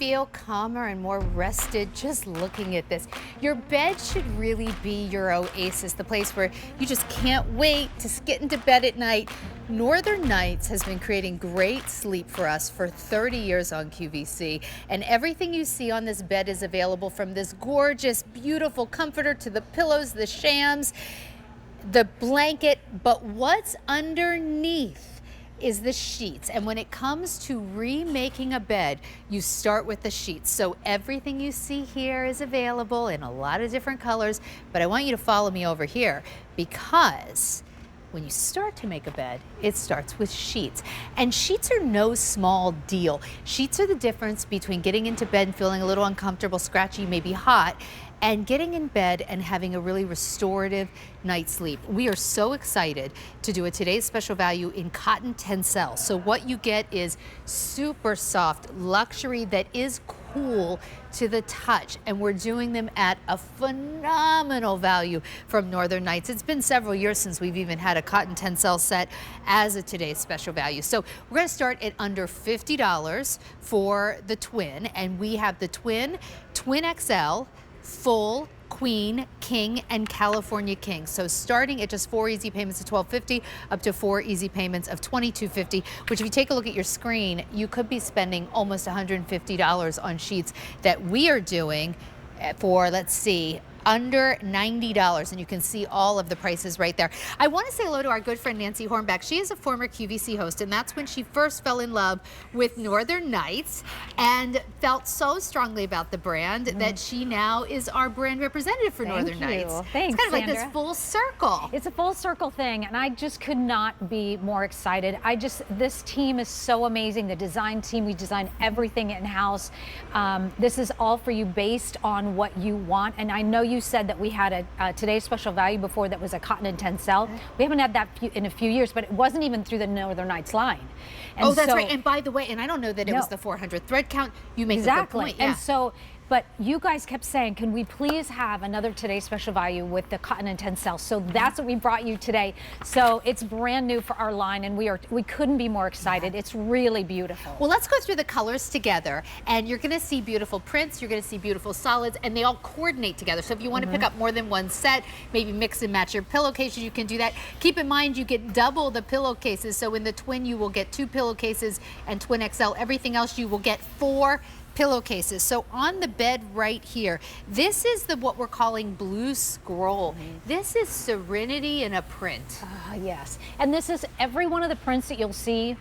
feel calmer and more rested just looking at this? Your bed should really be your oasis, the place where you just can't wait to get into bed at night. Northern Nights has been creating great sleep for us for 30 years on QVC, and everything you see on this bed is available, from this gorgeous, beautiful comforter to the pillows, the shams, the blanket, but what's underneath is the sheets. And when it comes to remaking a bed, you start with the sheets. So everything you see here is available in a lot of different colors, but I want you to follow me over here, because when you start to make a bed, it starts with sheets. And sheets are no small deal. Sheets are the difference between getting into bed and feeling a little uncomfortable, scratchy, maybe hot, and getting in bed and having a really restorative night's sleep. We are so excited to do a today's special value in cotton Tencel. So what you get is super soft luxury that is cool to the touch, and we're doing them at a phenomenal value from Northern Nights. It's been several years since we've even had a cotton Tencel set as a today's special value. So we're going to start at under $50 for the twin, and we have the twin XL, full, queen, king, and California king. So starting at just 4 easy payments of $12.50 up to 4 easy payments of $22.50, which, if you take a look at your screen, you could be spending almost $150 on sheets that we are doing for, let's see, under $90, and you can see all of the prices right there. I want to say hello to our good friend Nancy Hornbeck. She is a former QVC host, and that's when she first fell in love with Northern Nights and felt so strongly about the brand that she now is our brand representative for Northern Nights. Thanks, it's kind of like Sandra. this full circle. It's a full circle thing, and I just could not be more excited. This team is so amazing. The design team, we design everything in-house. This is all for you based on what you want, and I know you said that we had a today's special value before that was a cotton and Tencel. We haven't had that in a few years, but it wasn't even through the Northern Nights line. And that's right. And by the way, and I don't know that it was the 400 thread count. You make a good point. Yeah. And so, but you guys kept saying, can we please have another today's special value with the cotton and Tencel? So that's what we brought you today. So it's brand new for our line, and we couldn't be more excited. It's really beautiful. Well, let's go through the colors together, and you're going to see beautiful prints, you're going to see beautiful solids, and they all coordinate together. So if you want to pick up more than one set, maybe mix and match your pillowcases, you can do that. Keep in mind, you get double the pillowcases. So in the twin, you will get 2 pillowcases, and twin XL, everything else you will get 4 pillowcases. So on the bed right here, this is what we're calling blue scroll. This is serenity in a print. Yes, and this is every one of the prints that you'll see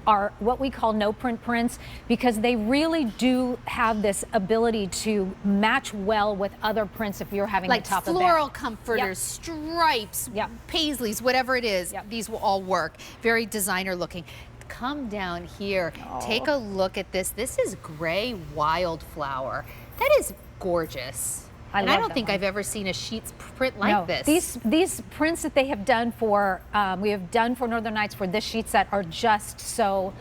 are what we call no print prints, because they really do have this ability to match well with other prints if you're having like the top of bed. Floral comforters, stripes, paisleys, whatever it is, these will all work. Very designer looking. Come down here, take a look at this. This is gray wildflower. That is gorgeous. I don't think I've ever seen a sheets print like this. These prints that they have done for, we have done for Northern Nights for this sheet set are just so,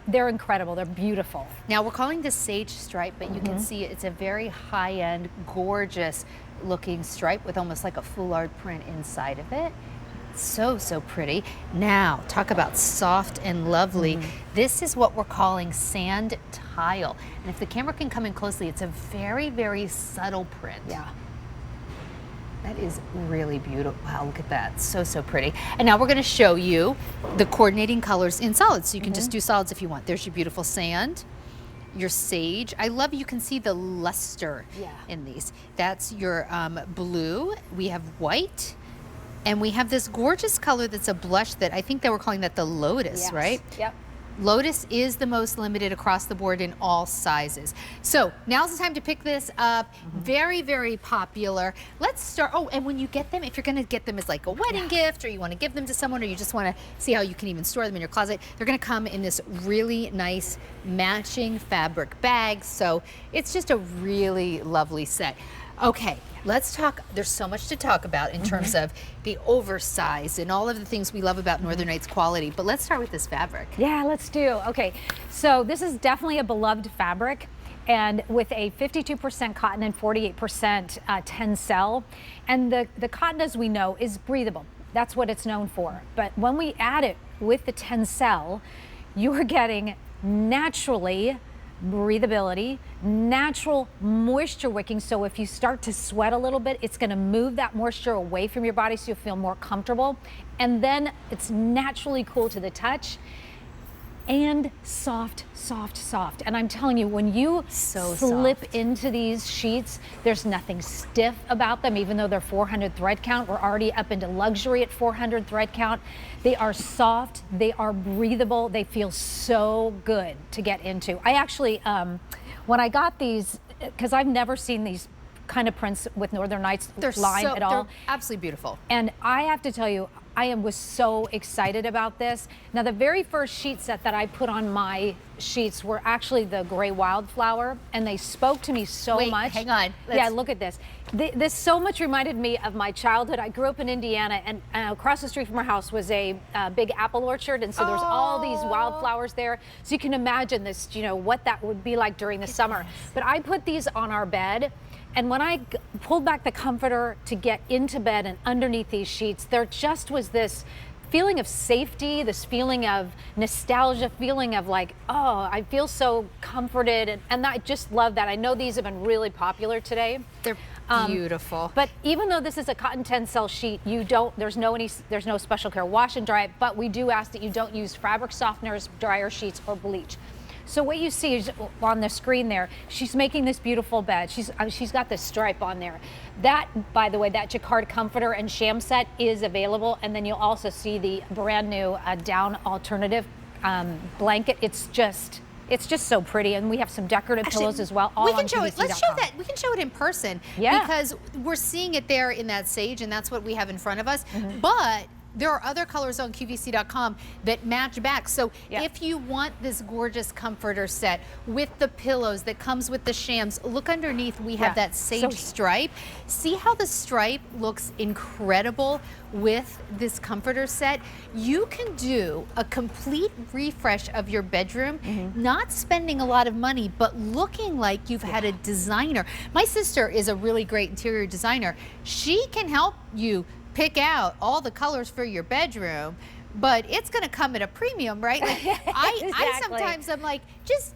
they're incredible, they're beautiful. Now we're calling this sage stripe, but you can see it's a very high-end, gorgeous looking stripe with almost like a foulard print inside of it. So pretty. Now, talk about soft and lovely. This is what we're calling sand tile. And if the camera can come in closely, it's a very, very subtle print. Yeah. That is really beautiful. Wow, look at that. So pretty. And now we're going to show you the coordinating colors in solids. So you can just do solids if you want. There's your beautiful sand, your sage. I love you can see the luster in these. That's your blue. We have white. And we have this gorgeous color that's a blush that I think they were calling that the lotus, right? Yep. Lotus is the most limited across the board in all sizes. So now's the time to pick this up. Very, very popular. Let's start. Oh, and when you get them, if you're going to get them as like a wedding gift, or you want to give them to someone, or you just want to see how you can even store them in your closet, they're going to come in this really nice matching fabric bag. So it's just a really lovely set. Okay, let's talk. There's so much to talk about in terms of the oversized and all of the things we love about Northern Nights quality, but let's start with this fabric. Yeah, let's do. Okay, so this is definitely a beloved fabric, and with a 52% cotton and 48% Tencel. And the cotton, as we know, is breathable. That's what it's known for. But when we add it with the Tencel, you are getting naturally breathability, natural moisture wicking. So if you start to sweat a little bit, it's going to move that moisture away from your body so you'll feel more comfortable. And then it's naturally cool to the touch and soft, soft, soft. And I'm telling you, when you slip into these sheets, there's nothing stiff about them, even though they're 400 thread count. We're already up into luxury at 400 thread count. They are soft, they are breathable, they feel so good to get into. I actually, when I got these, because I've never seen these kind of prints with Northern Nights line at all. They're absolutely beautiful. And I have to tell you, was so excited about this. Now, the very first sheet set that I put on my sheets were actually the gray wildflower, and they spoke to me so much. Hang on. Yeah, look at this. This so much reminded me of my childhood. I grew up in Indiana, and across the street from our house was a big apple orchard, and so there's all these wildflowers there. So you can imagine this, you know, what that would be like during the summer. But I put these on our bed. And when I pulled back the comforter to get into bed and underneath these sheets, there just was this feeling of safety, this feeling of nostalgia, feeling of like, oh, I feel so comforted. And I just love that. I know these have been really popular today. They're beautiful. But even though this is a cotton Tencel sheet, there's no special care wash and dry, but we do ask that you don't use fabric softeners, dryer sheets, or bleach. So what you see is on the screen there, she's making this beautiful bed. She's got this stripe on there. That, by the way, that jacquard comforter and sham set is available. And then you'll also see the brand new down alternative blanket. It's just so pretty. And we have some decorative pillows as well. All we can on show it. Let's show that. We can show it in person. Yeah. Because we're seeing it there in that sage, and that's what we have in front of us. But there are other colors on QVC.com that match back. So if you want this gorgeous comforter set with the pillows that comes with the shams, look underneath. We have that sage stripe. See how the stripe looks incredible with this comforter set? You can do a complete refresh of your bedroom, not spending a lot of money, but looking like you've had a designer. My sister is a really great interior designer. She can help you pick out all the colors for your bedroom, but it's going to come at a premium, right? Like I sometimes I'm like, just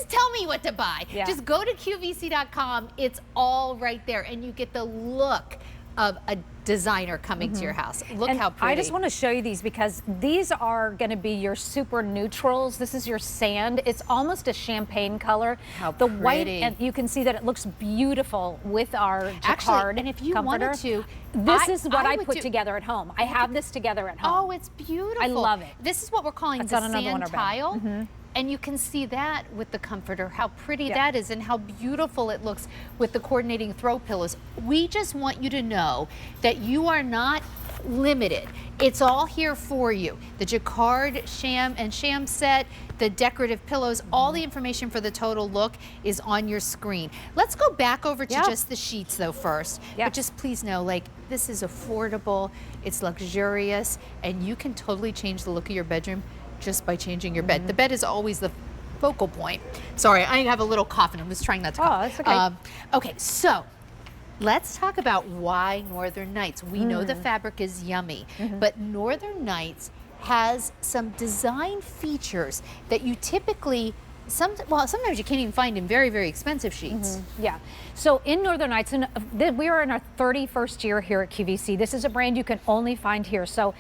tell me what to buy. Just go to QVC.com. It's all right there, and you get the look of a designer coming to your house. Look how pretty. I just want to show you these because these are going to be your super neutrals. This is your sand. It's almost a champagne color. How the pretty. White, and you can see that it looks beautiful with our jacquard. Actually, and if you wanted to, this is what I put together at home. I have this together at home. Oh, it's beautiful. I love it. This is what we're calling the sand tile. And you can see that with the comforter, how pretty that is and how beautiful it looks with the coordinating throw pillows. We just want you to know that you are not limited. It's all here for you. The jacquard sham set, the decorative pillows, all the information for the total look is on your screen. Let's go back over to just the sheets though first. But just please know, like, this is affordable, it's luxurious, and you can totally change the look of your bedroom just by changing your bed. The bed is always the focal point. Sorry, I have a little cough and I'm just trying not to cough. Oh, that's okay. Okay, so let's talk about why Northern Nights. We know the fabric is yummy, but Northern Nights has some design features that you typically, sometimes you can't even find in very, very expensive sheets. Yeah. So in Northern Nights, and we are in our 31st year here at QVC. This is a brand you can only find here. So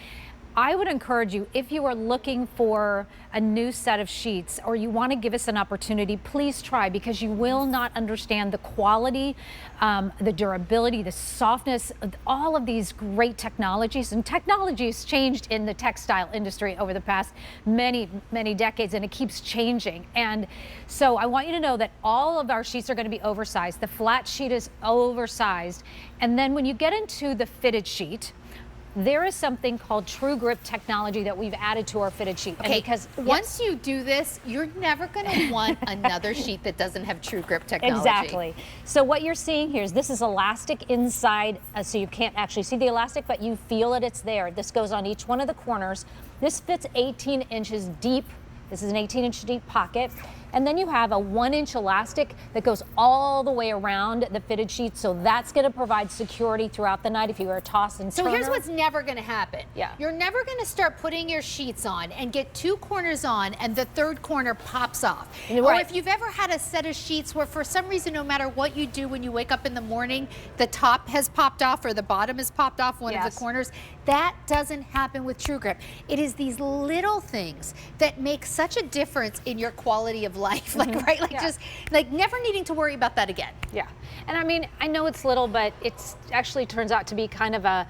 I would encourage you, if you are looking for a new set of sheets or you want to give us an opportunity, please try, because you will not understand the quality, the durability, the softness, all of these great technologies. And technology has changed in the textile industry over the past many, many decades, and it keeps changing. And so I want you to know that all of our sheets are going to be oversized. The flat sheet is oversized. And then when you get into the fitted sheet, there is something called True Grip technology that we've added to our fitted sheet. Okay, because once you do this, you're never going to want another sheet that doesn't have True Grip technology. Exactly. So what you're seeing here is this is elastic inside, so you can't actually see the elastic, but you feel it, it's there. This goes on each one of the corners. This fits 18 inches deep. This is an 18-inch deep pocket. And then you have a 1-inch elastic that goes all the way around the fitted sheet. So that's going to provide security throughout the night if you are a toss and turn. So here's what's never going to happen. Yeah. You're never going to start putting your sheets on and get 2 corners on and the 3rd corner pops off. Right. Or if you've ever had a set of sheets where for some reason, no matter what you do when you wake up in the morning, the top has popped off or the bottom has popped off one of the corners. That doesn't happen with True Grip. It is these little things that make such a difference in your quality of life. Like, right? Like just like never needing to worry about that again. Yeah. And I mean, I know it's little, but it's actually turns out to be kind of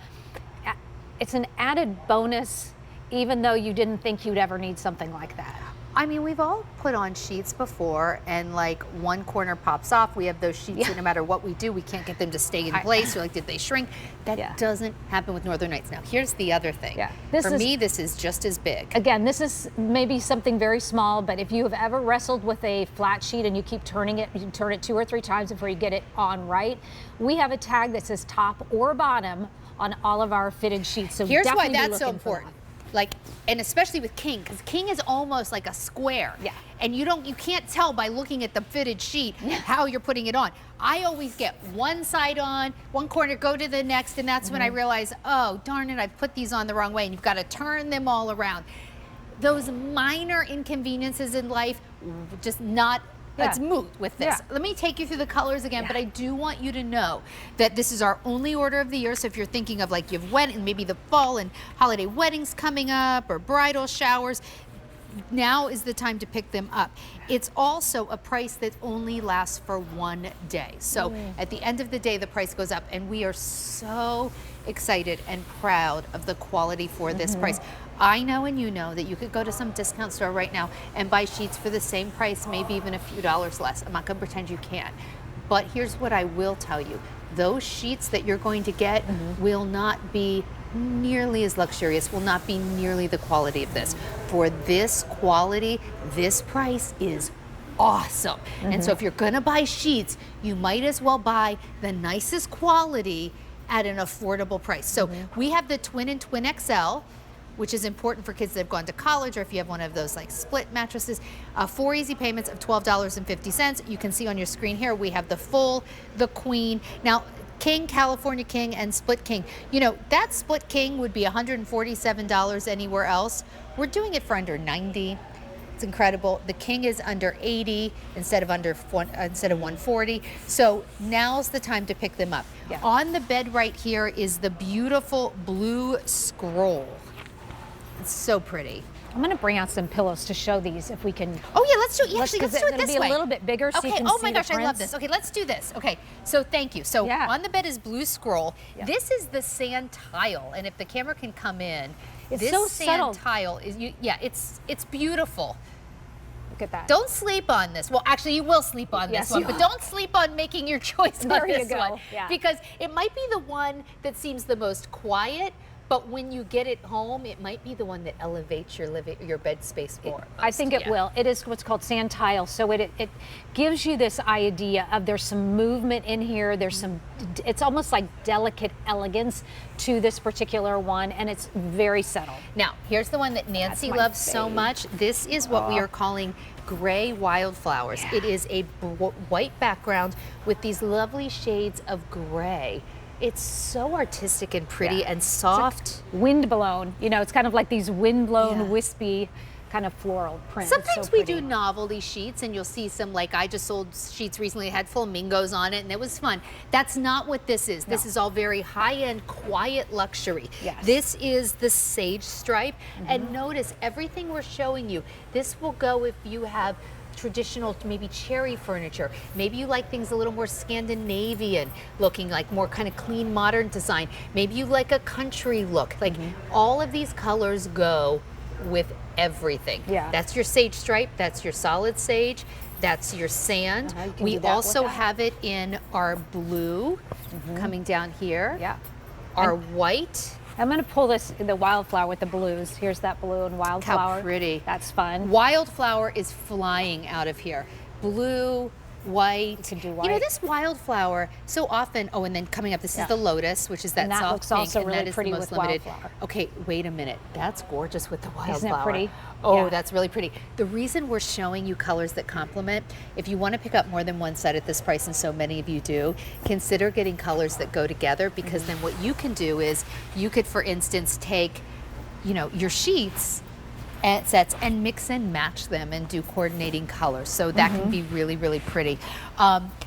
it's an added bonus, even though you didn't think you'd ever need something like that. I mean, we've all put on sheets before and like one corner pops off. We have those sheets that no matter what we do, we can't get them to stay in place. Or like, did they shrink? That doesn't happen with Northern Nights. Now, here's the other thing. For me, this is just as big. Again, this is maybe something very small, but if you have ever wrestled with a flat sheet and you keep turning it, you can turn it 2 or 3 times before you get it on right. We have a tag that says top or bottom on all of our fitted sheets. So here's why that's so important. Like, and especially with King, because King is almost like a square. Yeah. And you can't tell by looking at the fitted sheet how you're putting it on. I always get one side on, one corner, go to the next, and that's when I realize, oh, darn it, I put these on the wrong way, and you've got to turn them all around. Those minor inconveniences in life, just not Let's moot with this. Let me take you through the colors again, but I do want you to know that this is our only order of the year. So if you're thinking of like you have wedding, maybe the fall and holiday weddings coming up or bridal showers, now is the time to pick them up. It's also a price that only lasts for 1 day. So at the end of the day, the price goes up, and we are so excited and proud of the quality for this price. I know and you know that you could go to some discount store right now and buy sheets for the same price, maybe even a few dollars less. I'm not going to pretend you can't. But here's what I will tell you. Those sheets that you're going to get will not be nearly as luxurious, will not be nearly the quality of this. For this quality, this price is awesome. And so if you're going to buy sheets, you might as well buy the nicest quality at an affordable price. So we have the Twin and Twin XL, which is important for kids that have gone to college, or if you have one of those like split mattresses. 4 easy payments of $12.50. You can see on your screen here, we have the full, the queen. Now, King, California King, and Split King. You know, that Split King would be $147 anywhere else. We're doing it for under $90. It's incredible. The King is under $80 instead of 140. So now's the time to pick them up. On the bed right here is the beautiful blue scroll. It's so pretty. I'm going to bring out some pillows to show these if we can. Oh yeah, let's do it. Actually, let's do it this way. It'll be a little bit bigger so you can see oh my gosh, I love this. Okay, let's do this. Okay, so thank you. So on the bed is blue scroll. This is the sand tile, and if the camera can come in, it's this so sand tile is it's beautiful. Look at that. Don't sleep on this. Well, actually, you will sleep on this one, but don't sleep on making your choice on this one. Because it might be the one that seems the most quiet, but when you get it home, it might be the one that elevates your bed space more. I think it will. It is what's called sand tile, so it gives you this idea of there's some movement in here. There's some, it's almost like delicate elegance to this particular one, and it's very subtle. Now, here's the one that Nancy loves so much. This is what we are calling gray wildflowers. It is a white background with these lovely shades of gray. It's so artistic and pretty and soft. Like wind blown, you know, it's kind of like these wind blown, wispy kind of floral prints. Sometimes we do novelty sheets, and you'll see some, like I just sold sheets recently that had flamingos on it, and it was fun. That's not what this is. This is all very high-end, quiet luxury. This is the sage stripe, and notice everything we're showing you. This will go if you have traditional, maybe cherry furniture. Maybe you like things a little more Scandinavian looking, like more kind of clean, modern design. Maybe you like a country look. Like all of these colors go with everything. That's your sage stripe, that's your solid sage, that's your sand. We also have it in our blue coming down here. Our white. I'm going to pull the wildflower with the blues. Here's that blue and wildflower. How pretty. That's fun. Wildflower is flying out of here. Blue, white. You can do You know, white. this wildflower, so often, oh, and then coming up, this is Yeah. the lotus, which is that And that soft looks pink, also and really that is pretty the most with limited. wildflower. Okay, wait a minute. That's gorgeous with the wildflower. Isn't it pretty? Oh, Yeah. that's really pretty. The reason we're showing you colors that complement, if you want to pick up more than one set at this price, and so many of you do, consider getting colors that go together, because then what you can do is you could, for instance, take, you know, your sheets and sets and mix and match them and do coordinating colors. So that can be really, really pretty.